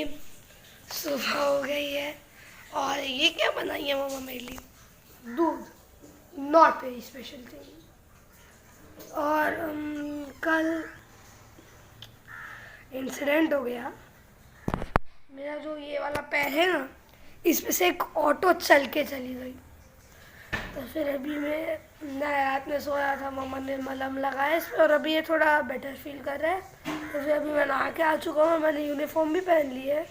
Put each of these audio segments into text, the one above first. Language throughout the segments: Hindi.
अभी सुबह हो गई है और ये क्या बनाई है मम्मा मेरे लिए? दूध, नॉट वेरी स्पेशल थिंग। और कल इंसिडेंट हो गया। मेरा जो ये वाला पैर है ना, इसमें से एक ऑटो चल के चली गई। तो फिर अभी मैं रात में सोया था, मम्मा ने मलहम लगाया इस पर और अभी ये थोड़ा बेटर फील कर रहा है। तो फिर अभी मैं नहा के आ चुका हूँ, मैंने यूनिफॉर्म भी पहन ली है।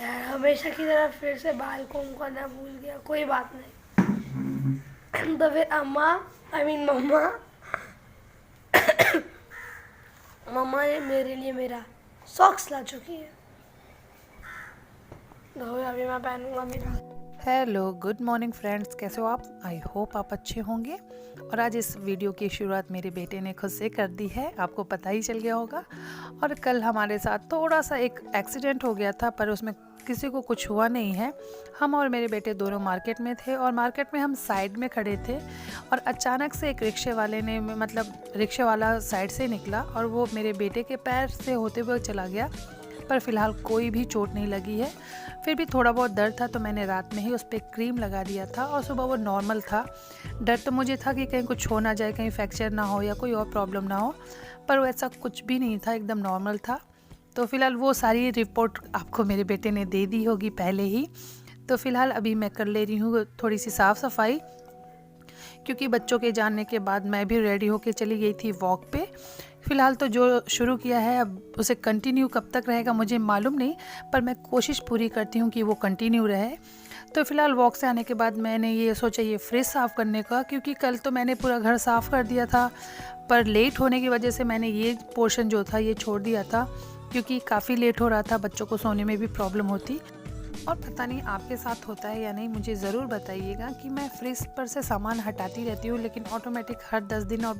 यार हमेशा की तरह फिर से बाल कोम करना भूल गया, कोई बात नहीं। तो फिर मम्मा मम्मा ने मेरे लिए मेरा सॉक्स ला चुकी है। तो अभी मैं पहनूंगा मेरा। हेलो गुड मॉर्निंग फ्रेंड्स, कैसे हो आप? आई होप आप अच्छे होंगे। और आज इस वीडियो की शुरुआत मेरे बेटे ने खुद से कर दी है, आपको पता ही चल गया होगा। और कल हमारे साथ थोड़ा सा एक एक्सीडेंट हो गया था, पर उसमें किसी को कुछ हुआ नहीं है। हम और मेरे बेटे दोनों मार्केट में थे और मार्केट में हम साइड में खड़े थे और अचानक से एक रिक्शे वाले ने रिक्शे वाला साइड से निकला और वो मेरे बेटे के पैर से होते हुए चला गया। पर फ़िलहाल कोई भी चोट नहीं लगी है। फिर भी थोड़ा बहुत दर्द था तो मैंने रात में ही उस पर क्रीम लगा दिया था और सुबह वो नॉर्मल था। डर तो मुझे था कि कहीं कुछ हो ना जाए, कहीं फ्रैक्चर ना हो या कोई और प्रॉब्लम ना हो, पर वो ऐसा कुछ भी नहीं था, एकदम नॉर्मल था। तो फ़िलहाल वो सारी रिपोर्ट आपको मेरे बेटे ने दे दी होगी पहले ही। तो फ़िलहाल अभी मैं कर ले रही हूँ थोड़ी सी साफ़ सफाई, क्योंकि बच्चों के जाने के बाद मैं भी रेडी होके चली गई थी वॉक पे। फ़िलहाल तो जो शुरू किया है अब उसे कंटिन्यू कब तक रहेगा मुझे मालूम नहीं, पर मैं कोशिश पूरी करती हूँ कि वो कंटिन्यू रहे। तो फ़िलहाल वॉक से आने के बाद मैंने ये सोचा ये फ्रिज साफ़ करने का, क्योंकि कल तो मैंने पूरा घर साफ़ कर दिया था, पर लेट होने की वजह से मैंने ये पोर्शन जो था ये छोड़ दिया था, क्योंकि काफ़ी लेट हो रहा था, बच्चों को सोने में भी प्रॉब्लम होती। और पता नहीं आपके साथ होता है या नहीं, मुझे ज़रूर बताइएगा कि मैं फ्रिज पर से सामान हटाती रहती हूँ, लेकिन ऑटोमेटिक हर 10 दिन और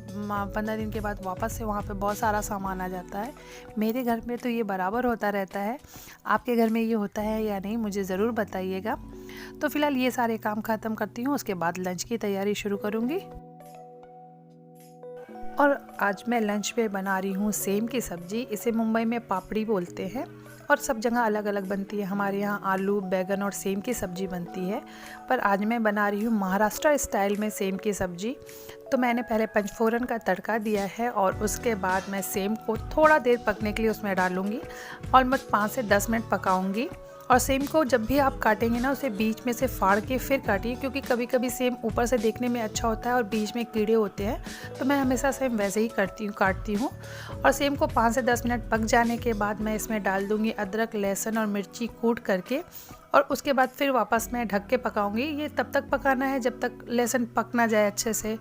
15 दिन के बाद वापस से वहाँ पे बहुत सारा सामान आ जाता है। मेरे घर में तो ये बराबर होता रहता है, आपके घर में ये होता है या नहीं मुझे ज़रूर बताइएगा। तो फ़िलहाल ये सारे काम ख़त्म करती हूँ, उसके बाद लंच की तैयारी शुरू करूँगी। और आज मैं लंच पे बना रही हूँ सेम की सब्ज़ी। इसे मुंबई में पापड़ी बोलते हैं और सब जगह अलग अलग बनती है। हमारे यहाँ आलू, बैगन और सेम की सब्ज़ी बनती है, पर आज मैं बना रही हूँ महाराष्ट्र स्टाइल में सेम की सब्ज़ी। तो मैंने पहले पंचफोरन का तड़का दिया है और उसके बाद मैं सेम को थोड़ा देर पकने के लिए उसमें डालूँगी। ऑलमोस्ट 5 से 10 मिनट पकाऊँगी। और सेम को जब भी आप काटेंगे ना, उसे बीच में से फाड़ के फिर काटिए, क्योंकि कभी कभी सेम ऊपर से देखने में अच्छा होता है और बीच में कीड़े होते हैं। तो मैं हमेशा सेम वैसे ही काटती हूँ। और सेम को 5 से 10 मिनट पक जाने के बाद मैं इसमें डाल दूँगी अदरक, लहसुन और मिर्ची कूट करके, और उसके बाद फिर वापस मैं ढक के पकाऊंगी। ये तब तक पकाना है जब तक लहसुन पक ना जाए अच्छे से।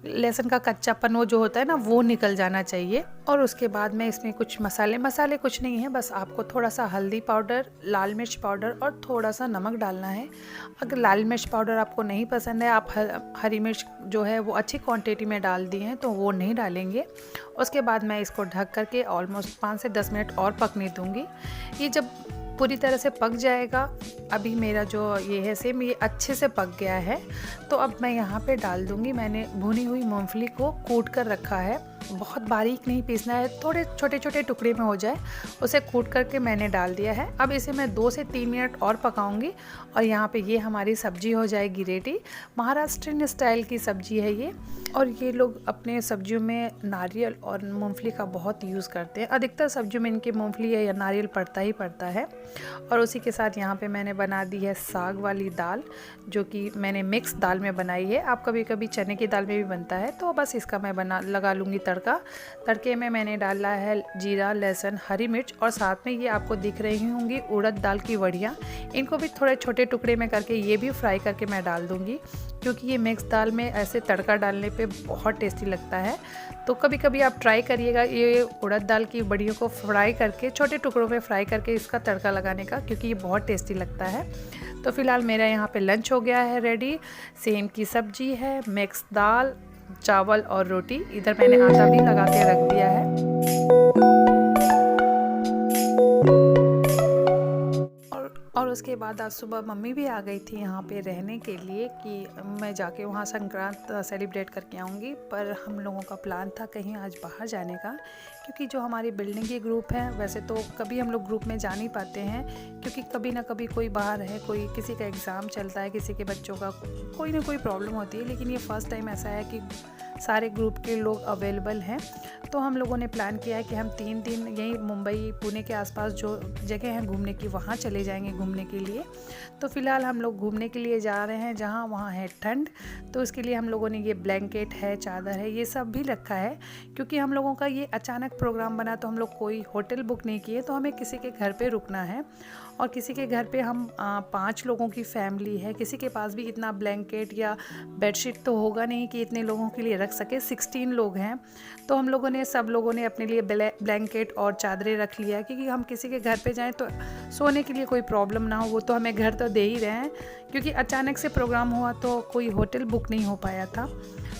लहसुन का कच्चापन वो जो होता है ना, वो निकल जाना चाहिए। और उसके बाद मैं इसमें कुछ मसाले कुछ नहीं है, बस आपको थोड़ा सा हल्दी पाउडर, लाल मिर्च पाउडर और थोड़ा सा नमक डालना है। अगर लाल मिर्च पाउडर आपको नहीं पसंद है, आप हरी मिर्च जो है वो अच्छी क्वांटिटी में डाल दी हैं तो वो नहीं डालेंगे। उसके बाद मैं इसको ढक करके ऑलमोस्ट 5 से 10 मिनट और पकने दूँगी। ये जब पूरी तरह से पक जाएगा, अभी मेरा जो ये है सेम ये अच्छे से पक गया है, तो अब मैं यहाँ पे डाल दूँगी, मैंने भुनी हुई मूंगफली को कूट कर रखा है। बहुत बारीक नहीं पीसना है, थोड़े छोटे छोटे टुकड़े में हो जाए उसे कूट करके मैंने डाल दिया है। अब इसे मैं 2 से 3 मिनट और पकाऊंगी और यहाँ पे ये हमारी सब्जी हो जाएगी रेडी। महाराष्ट्रियन स्टाइल की सब्जी है ये, और ये लोग अपने सब्जियों में नारियल और मूंगफली का बहुत यूज़ करते हैं। अधिकतर सब्जियों में इनके मूंगफली या नारियल पड़ता ही पड़ता है। और उसी के साथ यहाँ पे मैंने बना दी है साग वाली दाल, जो कि मैंने मिक्स दाल में बनाई है। आप कभी कभी चने की दाल में भी बनता है। तो बस इसका मैं लगा लूँगी तड़का। तड़के में मैंने डाला है जीरा, लहसुन, हरी मिर्च और साथ में ये आपको दिख रही होंगी उड़द दाल की वड़ियाँ। इनको भी थोड़े छोटे टुकड़े में करके ये भी फ्राई करके मैं डाल दूँगी, क्योंकि ये मिक्स दाल में ऐसे तड़का डालने पे बहुत टेस्टी लगता है। तो कभी कभी आप ट्राई करिएगा ये उड़द दाल की बड़ियों को फ्राई करके, छोटे टुकड़ों में फ्राई करके इसका तड़का लगाने का, क्योंकि ये बहुत टेस्टी लगता है। तो फिलहाल मेरा यहाँ पे लंच हो गया है रेडी। सेम की सब्जी है, मिक्स दाल, चावल और रोटी। इधर मैंने आटा भी लगा के रख दिया है। और उसके बाद आज सुबह मम्मी भी आ गई थी यहाँ पे रहने के लिए, कि मैं जाके वहाँ संक्रांत सेलिब्रेट करके आऊँगी। पर हम लोगों का प्लान था कहीं आज बाहर जाने का, क्योंकि जो हमारी बिल्डिंग के ग्रुप हैं वैसे तो कभी हम लोग ग्रुप में जा नहीं पाते हैं, क्योंकि कभी ना कभी कोई बाहर है, कोई किसी का एग्ज़ाम चलता है, किसी के बच्चों का कोई ना कोई प्रॉब्लम होती है। लेकिन ये फ़र्स्ट टाइम ऐसा है कि सारे ग्रुप के लोग अवेलेबल हैं। तो हम लोगों ने प्लान किया है कि हम 3 दिन यहीं मुंबई पुणे के आसपास जो जगह हैं घूमने की वहाँ चले जाएंगे घूमने के लिए। तो फ़िलहाल हम लोग घूमने के लिए जा रहे हैं जहाँ वहाँ है ठंड, तो उसके लिए हम लोगों ने ये ब्लैंकेट है, चादर है, ये सब भी रखा है। क्योंकि हम लोगों का ये अचानक प्रोग्राम बना, तो हम लोग कोई होटल बुक नहीं किए, तो हमें किसी के घर पे रुकना है। और किसी के घर पे हम 5 लोगों की फैमिली है, किसी के पास भी इतना ब्लैंकेट या बेडशीट तो होगा नहीं कि इतने लोगों के लिए रख सके। 16 लोग हैं, तो हम लोगों ने सब लोगों ने अपने लिए ब्लैंकेट और चादरें रख लिया, क्योंकि हम किसी के घर पे जाएं तो सोने के लिए कोई प्रॉब्लम ना हो। वो तो हमें घर तो दे ही रहे हैं, क्योंकि अचानक से प्रोग्राम हुआ तो कोई होटल बुक नहीं हो पाया था।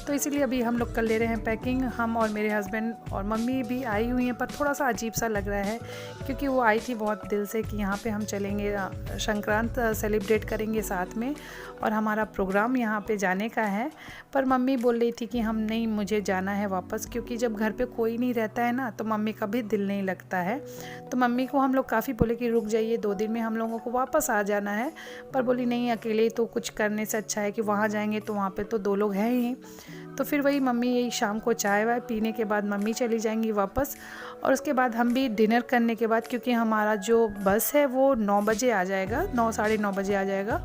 तो इसीलिए अभी हम लोग कर ले रहे हैं पैकिंग, हम और मेरे हस्बैंड और मम्मी भी आई हुई हैं। पर थोड़ा सा अजीब सा लग रहा है, क्योंकि वो आई थी बहुत दिल से कि यहाँ पे हम चलेंगे, संक्रांत सेलिब्रेट करेंगे साथ में, और हमारा प्रोग्राम यहाँ पे जाने का है। पर मम्मी बोल रही थी कि हम नहीं, मुझे जाना है वापस, क्योंकि जब घर पे कोई नहीं रहता है ना तो मम्मी का भी दिल नहीं लगता है। तो मम्मी को हम लोग काफ़ी बोले कि रुक जाइए, 2 दिन में हम लोगों को वापस आ जाना है। पर बोली नहीं, अकेले तो कुछ करने से अच्छा है कि वहाँ जाएंगे तो वहाँ पे तो 2 लोग हैं ही। तो फिर वही मम्मी यही शाम को चाय वाय पीने के बाद मम्मी चली जाएंगी वापस, और उसके बाद हम भी डिनर करने के बाद, क्योंकि हमारा जो बस है वो 9 बजे आ जाएगा, 9 साढ़े 9 बजे आ जाएगा।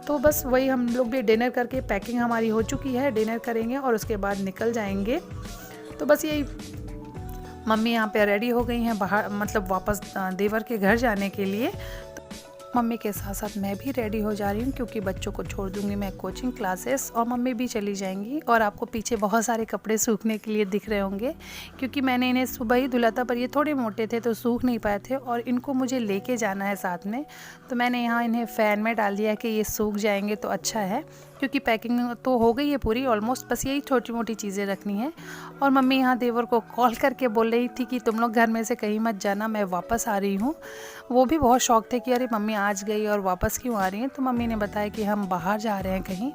तो बस वही हम लोग भी डिनर करके, पैकिंग हमारी हो चुकी है, डिनर करेंगे और उसके बाद निकल जाएंगे। तो बस यही मम्मी यहाँ पे रेडी हो गई हैं बाहर, मतलब वापस देवर के घर जाने के लिए। मम्मी के साथ साथ मैं भी रेडी हो जा रही हूँ, क्योंकि बच्चों को छोड़ दूँगी मैं कोचिंग क्लासेस, और मम्मी भी चली जाएंगी। और आपको पीछे बहुत सारे कपड़े सूखने के लिए दिख रहे होंगे, क्योंकि मैंने इन्हें सुबह ही धुला था, पर ये थोड़े मोटे थे तो सूख नहीं पाए थे, और इनको मुझे लेके जाना है साथ में। तो मैंने यहाँ इन्हें फ़ैन में डाल दिया है कि ये सूख जाएंगे तो अच्छा है, क्योंकि पैकिंग तो हो गई है पूरी ऑलमोस्ट, बस यही छोटी मोटी चीज़ें रखनी है। और मम्मी यहाँ देवर को कॉल करके बोल रही थी कि तुम लोग घर में से कहीं मत जाना, मैं वापस आ रही हूँ। वो भी बहुत शौक थे कि अरे मम्मी आज गई और वापस क्यों आ रही हैं। तो मम्मी ने बताया कि हम बाहर जा रहे हैं कहीं।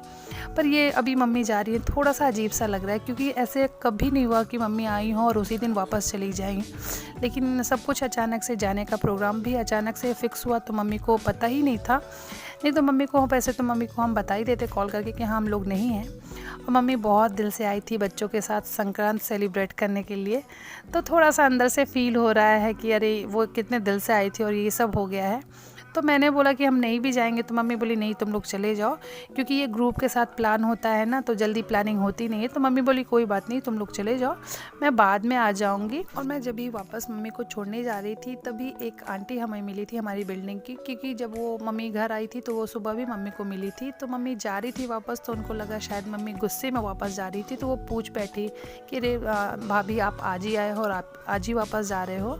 पर ये अभी मम्मी जा रही है, थोड़ा सा अजीब सा लग रहा है, क्योंकि ऐसे कभी नहीं हुआ कि मम्मी आई हों और उसी दिन वापस चली जाएं। लेकिन सब कुछ अचानक से, जाने का प्रोग्राम भी अचानक से फिक्स हुआ, तो मम्मी को पता ही नहीं था। नहीं तो मम्मी को, वैसे तो मम्मी को हम बता ही देते कॉल करके कि हाँ हम लोग नहीं हैं। और मम्मी बहुत दिल से आई थी बच्चों के साथ संक्रांत सेलिब्रेट करने के लिए, तो थोड़ा सा अंदर से फील हो रहा है कि अरे वो कितने दिल से आई थी और ये सब हो गया है। तो मैंने बोला कि हम नहीं भी जाएंगे, तो मम्मी बोली नहीं तुम लोग चले जाओ, क्योंकि ये ग्रुप के साथ प्लान होता है ना, तो जल्दी प्लानिंग होती नहीं है। तो मम्मी बोली कोई बात नहीं, तुम लोग चले जाओ, मैं बाद में आ जाऊंगी। और मैं जब भी वापस मम्मी को छोड़ने जा रही थी, तभी एक आंटी हमें मिली थी हमारी बिल्डिंग की, क्योंकि जब वो मम्मी घर आई थी तो वो सुबह भी मम्मी को मिली थी। तो मम्मी जा रही थी वापस, तो उनको लगा शायद मम्मी गुस्से में वापस जा रही थी, तो वो पूछ बैठी कि रे भाभी आप आज ही आए हो और आप आज ही वापस जा रहे हो।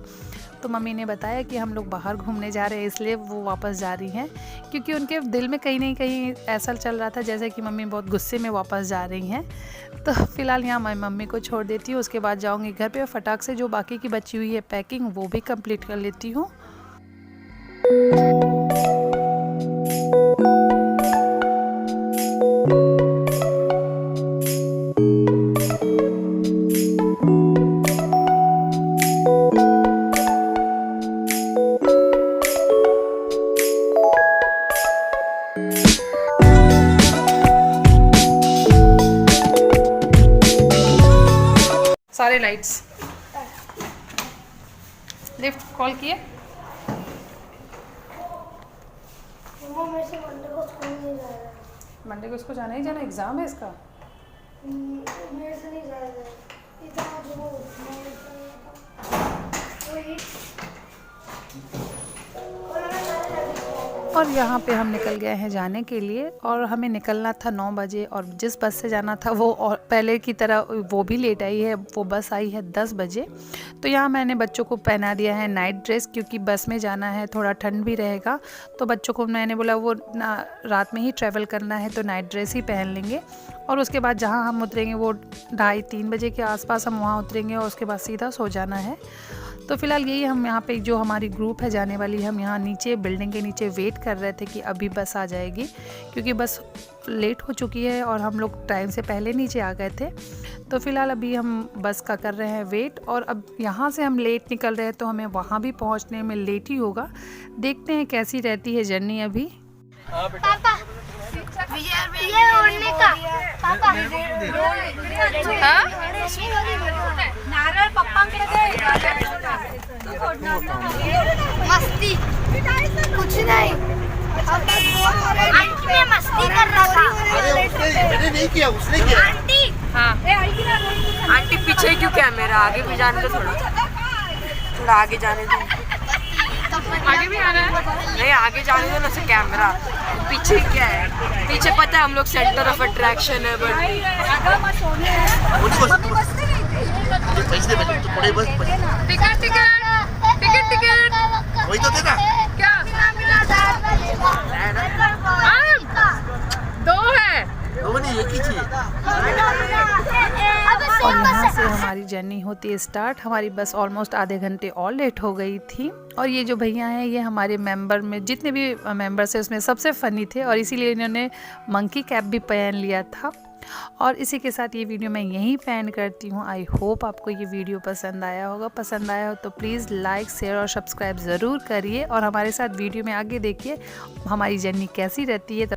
तो मम्मी ने बताया कि हम लोग बाहर घूमने जा रहे हैं, इसलिए वो वापस जा रही हैं, क्योंकि उनके दिल में कहीं ना कहीं ऐसा चल रहा था जैसे कि मम्मी बहुत गुस्से में वापस जा रही हैं। तो फिलहाल यहाँ मैं मम्मी को छोड़ देती हूँ, उसके बाद जाऊँगी घर पे, फटाक से जो बाकी की बची हुई है पैकिंग वो भी कंप्लीट कर लेती हूँ। सारे लाइट्स लिफ्ट कॉल किए। मम्मा मेरे से मंडे को स्कूल नहीं जा रहा है। मंडे को इसको जाना ही जाना, एग्ज़ाम है इसका। मेरे से नहीं जा रहा है, इतना जो और यहाँ पे हम निकल गए हैं जाने के लिए, और हमें निकलना था 9 बजे, और जिस बस से जाना था वो और पहले की तरह वो भी लेट आई है, वो बस आई है 10 बजे। तो यहाँ मैंने बच्चों को पहना दिया है नाइट ड्रेस, क्योंकि बस में जाना है, थोड़ा ठंड भी रहेगा। तो बच्चों को मैंने बोला वो रात में ही ट्रैवल करना है, तो नाइट ड्रेस ही पहन लेंगे। और उसके बाद जहाँ हम उतरेंगे वो 2:30-3 बजे के आसपास हम वहाँ उतरेंगे, और उसके बाद सीधा सो जाना है। तो फ़िलहाल यही हम यहाँ पे जो हमारी ग्रुप है जाने वाली, हम यहाँ नीचे बिल्डिंग के नीचे वेट कर रहे थे कि अभी बस आ जाएगी, क्योंकि बस लेट हो चुकी है और हम लोग टाइम से पहले नीचे आ गए थे। तो फ़िलहाल अभी हम बस का कर रहे हैं वेट, और अब यहाँ से हम लेट निकल रहे हैं तो हमें वहाँ भी पहुँचने में लेट ही होगा। देखते हैं कैसी रहती है जर्नी अभी। पापा ये ओढ़ने का पापा नारळ पप्पांकडे मस्ती कुछ नहीं, आंटी मैं मस्ती कर रहा था। अरे मैंने नहीं किया, उसने किया। आंटी आंटी पीछे क्यों कैमरा, आगे भी जाने दो, थोड़ा आगे जाने दो। आगे भी आना है? नहीं आगे जाने दो ना, से कैमरा पीछे क्या है, पीछे पता है हम लोग सेंटर ऑफ अट्रैक्शन है, बट पैसे तो थोड़े बस टिकट वही तो देना क्या दो है, वो नहीं एक ही चाहिए। और यहाँ से हमारी जर्नी होती है स्टार्ट। हमारी बस ऑलमोस्ट आधे घंटे और लेट हो गई थी। और ये जो भैया हैं ये हमारे मेंबर में जितने भी मेंबर्स हैं उसमें सबसे फ़नी थे, और इसीलिए इन्होंने मंकी कैप भी पहन लिया था। और इसी के साथ ये वीडियो मैं यहीं पैन करती हूँ। आई होप आपको ये वीडियो पसंद आया होगा। पसंद आया हो तो प्लीज़ लाइक, शेयर और सब्सक्राइब ज़रूर करिए, और हमारे साथ वीडियो में आगे देखिए हमारी जर्नी कैसी रहती है।